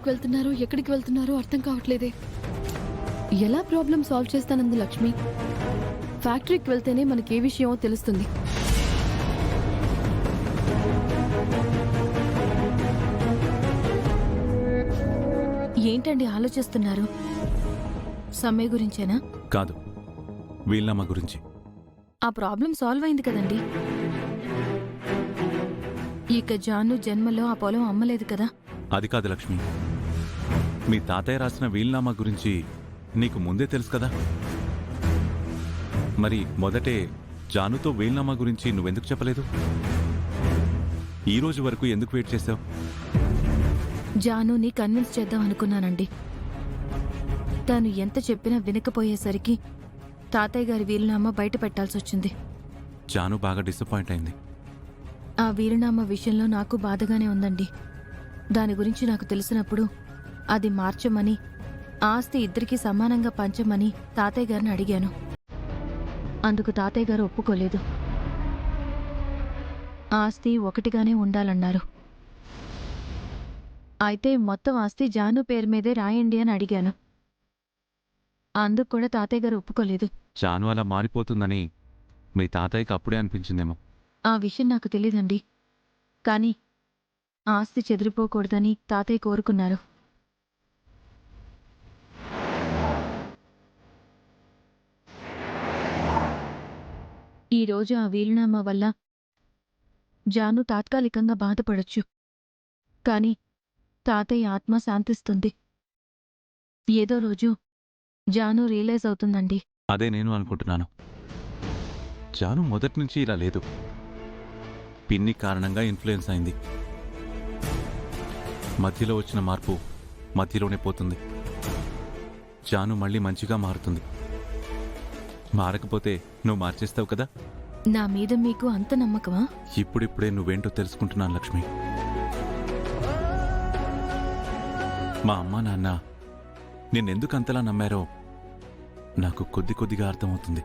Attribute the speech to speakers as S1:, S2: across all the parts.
S1: వెళ్తున్నారో ఎక్కడికి వెళ్తున్నారో అర్థం కావట్లేదే. ఎలా ప్రాబ్లం సాల్వ్ చేస్తానంది లక్ష్మి? ఫ్యాక్టరీకి వెళ్తేనే మనకి ఏ విషయమో తెలుస్తుంది. ఏంటండి ఆలోచిస్తున్నారు? సమ్మె గురించేనా?
S2: కాదు, వీళ్ళమ్మ గురించి.
S1: ఆ ప్రాబ్లం సాల్వ్ అయింది కదండి. ఇక జాను జన్మలో ఆ పొలం అమ్మలేదు కదా.
S2: అది కాదు లక్ష్మి, మీ తాతయ్య రాసిన వీల్నామా గురించి నీకు ముందే తెలుసు కదా. మరి మొదటే జానుతో వీల్నామా గురించి నువ్వెందుకు చెప్పలేదు? ఈ రోజు వరకు ఎందుకు వెయిట్ చేశావు?
S1: జానుని కన్విన్స్ చేద్దాం అనుకున్నానండి. తాను ఎంత చెప్పినా వినకపోయేసరికి తాతయ్య గారి వీలునామా బయట పెట్టాల్సి వచ్చింది.
S2: జాను బాగా డిసప్పాయింట్ అయింది.
S1: ఆ వీలునామా విషయంలో నాకు బాధగానే ఉందండి. దాని గురించి నాకు తెలిసినప్పుడు అది మార్చమని, ఆస్తి ఇద్దరికీ సమానంగా పంచమని తాతయ్య గారిని అడిగాను. అందుకు తాతయ్య గారు ఒప్పుకోలేదు. ఆస్తి ఒకటిగానే ఉండాలన్నారు. అయితే మొత్తం ఆస్తి జాను పేరు మీదే రాయండి అని అడిగాను. అందుకు కూడా తాతయ్య గారు ఒప్పుకోలేదు.
S2: జాను అలా మారిపోతుందని మీ తాతయ్యకి అప్పుడే అనిపించిందేమో.
S1: ఆ విషయం నాకు తెలీదండి. కానీ ఆస్తి చెదిరిపోకూడదని తాతయ్య కోరుకున్నారు. ఈరోజు ఆ వీలునామా వల్ల జాను తాత్కాలికంగా బాధపడొచ్చు. కాని తాతయ్య ఆత్మ శాంతిస్తుంది. ఏదో రోజు జాను రియలైజ్ అవుతుందండి.
S2: అదే నేను అనుకుంటున్నాను. జాను మొదటి నుంచి ఇలా లేదు. పిన్ని కారణంగా ఇన్ఫ్లుయెన్స్ అయింది. మధ్యలో వచ్చిన మార్పు మధ్యలోనే పోతుంది. జాను మళ్ళీ మంచిగా మారుతుంది. మారకపోతే నువ్వు మార్చేస్తావు కదా.
S1: నా మీద మీకు అంత నమ్మకమా?
S2: ఇప్పుడిప్పుడే నువ్వేంటో తెలుసుకుంటున్నాను లక్ష్మి. మా అమ్మా నాన్న నిన్నెందుకు అంతలా నమ్మారో నాకు కొద్దిగా అర్థమవుతుంది.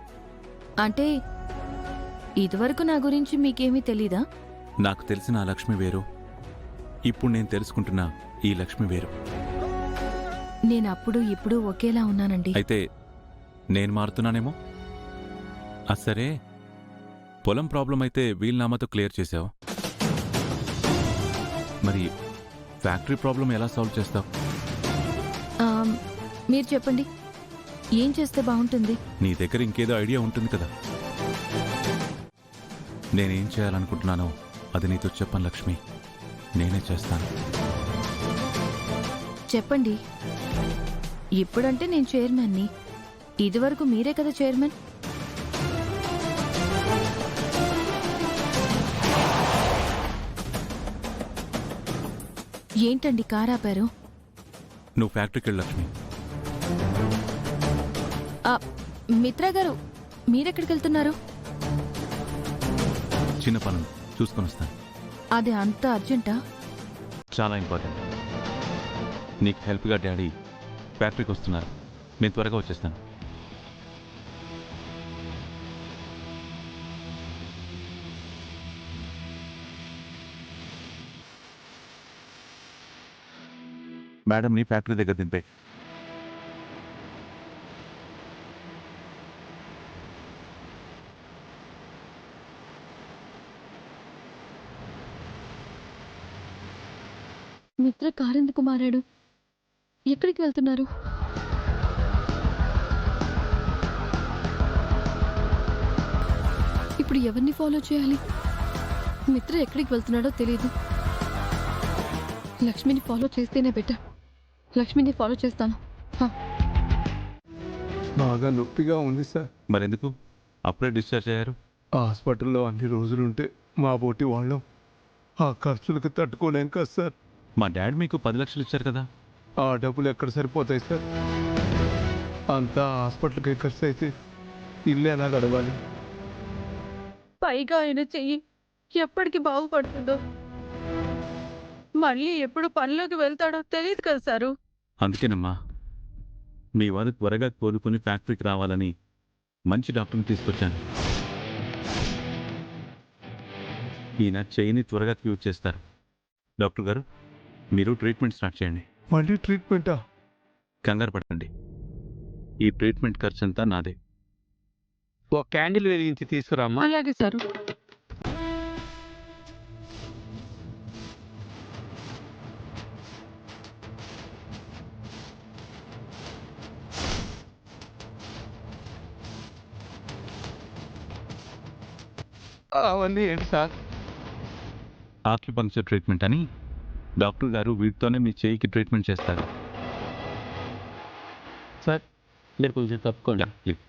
S1: అంటే ఇదివరకు నా గురించి మీకేమీ తెలీదా?
S2: నాకు తెలిసిన ఆ లక్ష్మి వేరు, ఇప్పుడు నేను తెలుసుకుంటున్నా ఈ లక్ష్మి వేరు.
S1: నేనప్పుడు ఇప్పుడు ఒకేలా ఉన్నానండి.
S2: అయితే నేను మారుతున్నానేమో. సరే, పొలం ప్రాబ్లం అయితే వీలునామాతో క్లియర్ చేశావు. మరి ఫ్యాక్టరీ ప్రాబ్లం ఎలా సాల్వ్ చేస్తావు?
S1: మీరు చెప్పండి, ఏం చేస్తే బాగుంటుంది?
S2: నీ దగ్గర ఇంకేదో ఐడియా ఉంటుంది కదా. నేనేం చేయాలనుకుంటున్నానో అది నీతో చెప్పను లక్ష్మి. నేనే చేస్తాను.
S1: చెప్పండి. ఇప్పుడంటే నేను చైర్మన్ని. ఇదివరకు మీరే కదా చైర్మన్. ఏంటండి కారాపారు?
S2: నువ్వు ఫ్యాక్టరీకి వెళ్ళు లక్ష్మి.
S1: మిత్రా గారు, మీరెక్కడికి వెళ్తున్నారు?
S2: చిన్న పనులు చూసుకొని వస్తాను.
S1: అది అంత అర్జెంటా?
S2: చాలా ఇంపార్టెంట్. నీకు హెల్ప్గా డాడీ ఫ్యాక్టరీకి వస్తున్నారు. నేను త్వరగా వచ్చేస్తాను. మేడంని ఫ్యాక్టరీ దగ్గర దింపే.
S1: మిత్ర కారెందుకు మారాడు? ఎక్కడికి వెళ్తున్నారు? ఇప్పుడు ఎవరిని ఫాలో చేయాలి? మిత్ర ఎక్కడికి వెళ్తున్నాడో తెలీదు. లక్ష్మిని ఫాలో చేస్తేనే బెటర్. లక్ష్మిని ఫాలో చేస్తాను.
S3: బాగా నొప్పిగా ఉంది సార్.
S2: మరెందుకు అప్పుడే డిశ్చార్జ్ అయ్యారు?
S3: హాస్పిటల్లో అన్ని రోజులుంటే మా బోటి వాళ్ళం ఆ ఖర్చులకు తట్టుకోలేం కదా సార్.
S2: మా డాడీ మీకు 10 లక్షలు ఇచ్చారు కదా.
S3: ఆ డబ్బులు ఎక్కడ సరిపోతాయి సార్? అంతా హాస్పిటల్కి ఖర్చు అయితే ఇల్లు ఎలా గడవాలి?
S4: పైగా ఆయన చెయ్యి ఎప్పటికి బాగుపడుతుందో, మళ్ళీ ఎప్పుడు పనిలోకి వెళ్తాడో తెలియదు కదా సారు.
S2: అందుకేనమ్మా మీ వారు త్వరగా కోలుకుని ఫ్యాక్టరీకి రావాలని మంచి డాక్టర్ని తీసుకొచ్చాను. ఈయన చెయ్యిని త్వరగా క్యూర్ చేస్తారు. డాక్టర్ గారు, మీరు ట్రీట్మెంట్ స్టార్ట్ చేయండి.
S3: మళ్ళీ ట్రీట్మెంటా?
S2: కంగారు పడకండి. ఈ ట్రీట్మెంట్ ఖర్చంతా నాదే.
S3: ఓ క్యాండిల్ వెలిగించి తీసుకురామ్మా.
S4: అలాగే సారు.
S3: అవన్నీ ఏంటి సార్?
S2: ఆక్యుపంక్చర్ ట్రీట్మెంట్ అని డాక్టర్ గారు వీటితోనే మీ చేయికి ట్రీట్మెంట్ చేస్తారు.
S3: సార్ మీరు కొంచెం తప్పుకోండి.
S2: ప్లీజ్.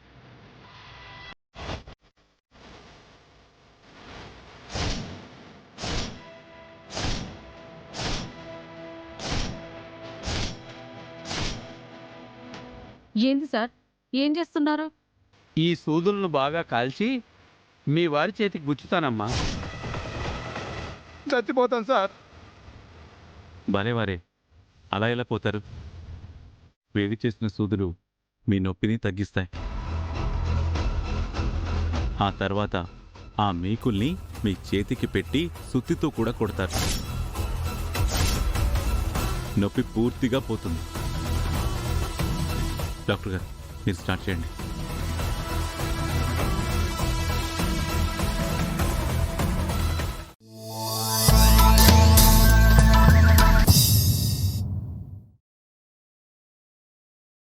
S4: ఏంది సార్? ఏం చేస్తున్నారు?
S3: ఈ సూదులను బాగా కాల్చి మీ వారి చేతికి గుచ్చుతానమ్మా. చచ్చిపోతాను సార్.
S2: భలేవారే, అలా ఎలా పోతారు? వేడి చేసిన సూదులు మీ నొప్పిని తగ్గిస్తాయి. ఆ తర్వాత ఆ మేకుల్ని మీ చేతికి పెట్టి సుత్తితో కూడా కొడతారు. నొప్పి పూర్తిగా పోతుంది. డాక్టర్ గారు, మీరు స్టార్ట్ చేయండి.